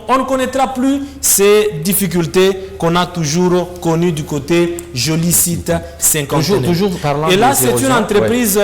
on ne connaîtra plus ces difficultés qu'on a toujours connues du côté joli site cinquantenaire. Toujours parlant. Et là, c'est une entreprise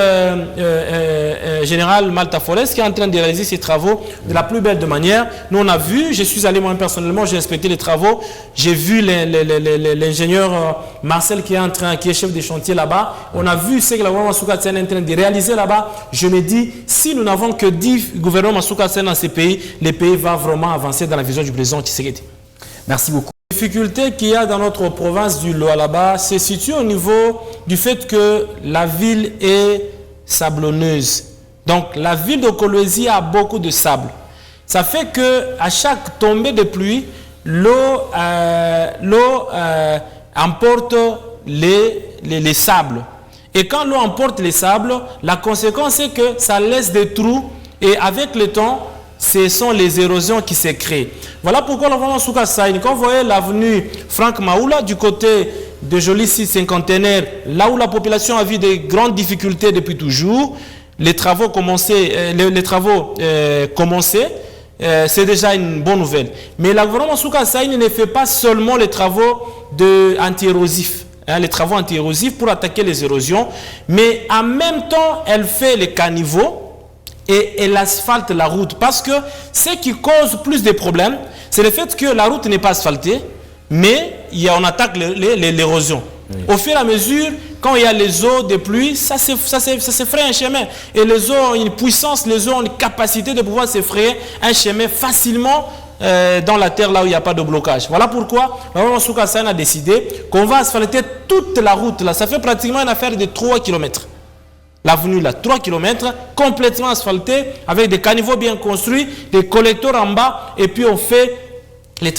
générale Malta Forest qui est en train de réaliser ses travaux de la plus belle de manière. Nous, on a vu, je suis allé moi personnellement, j'ai inspecté les travaux, j'ai vu l'ingénieur Marcel qui est chef de chantier là-bas. On a vu ce que la gouvernement Soukatsen est en train de réaliser là-bas. Je me dis, si nous n'avons que 10 gouvernements Soukatsen dans ces pays, les pays vont vraiment avancer dans la vision du président Tshisekedi. Merci beaucoup. La difficulté qu'il y a dans notre province du Lualaba se situe au niveau du fait que la ville est sablonneuse. Donc la ville de Kolwezi a beaucoup de sable. Ça fait que à chaque tombée de pluie, l'eau emporte les sables. Et quand l'eau emporte les sables, la conséquence est que ça laisse des trous et avec le temps, ce sont les érosions qui se créent. Voilà pourquoi nous voyons Soukassaïni. Quand vous voyez l'avenue Franck Maoula du côté de joli site cinquantenaire, là où la population a vu de grandes difficultés depuis toujours, les travaux commencés, c'est déjà une bonne nouvelle. Mais la gouvernement Soukassaïni ne fait pas seulement les travaux anti-érosifs. Les travaux anti-érosifs pour attaquer les érosions, mais en même temps, elle fait les caniveaux et elle asphalte la route. Parce que ce qui cause plus de problèmes, c'est le fait que la route n'est pas asphaltée, mais on attaque l'érosion. Oui. Au fur et à mesure, quand il y a les eaux de pluie, ça se fraye un chemin. Et les eaux ont une puissance, les eaux ont une capacité de pouvoir se frayer un chemin facilement dans la terre là où il n'y a pas de blocage. Voilà pourquoi Mme Soukassaïni a décidé qu'on va asphalter toute la route là. Ça fait pratiquement une affaire de 3 km. L'avenue là, 3 km, complètement asphaltée, avec des caniveaux bien construits, des collecteurs en bas, et puis on fait les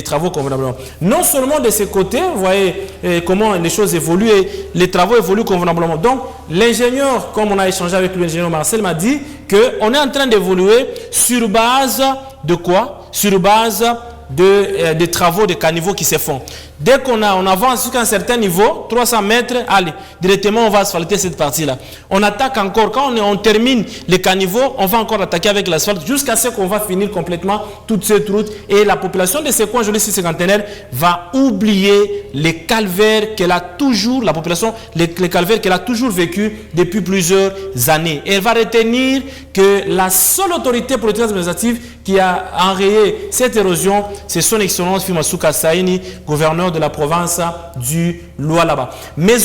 travaux convenablement. Non seulement de ce côté, vous voyez comment les choses évoluent et les travaux évoluent convenablement. Donc, l'ingénieur, comme on a échangé avec l'ingénieur Marcel, m'a dit qu'on est en train d'évoluer sur base de quoi? Sur base des travaux de caniveaux qui se font. Dès qu'on avance jusqu'à un certain niveau, 300 mètres, allez, directement on va asphalter cette partie-là. On attaque encore, quand on termine les caniveaux, on va encore attaquer avec l'asphalte jusqu'à ce qu'on va finir complètement toute cette route. Et la population de ces coins, joli site cinquantenaire, va oublier les calvaires qu'elle a toujours, la population, les calvaires qu'elle a toujours vécu depuis plusieurs années. Et elle va retenir que la seule autorité politique administrative qui a enrayé cette érosion, c'est son excellence Fima Soukassaïni, gouverneur de la province du Lualaba. Mais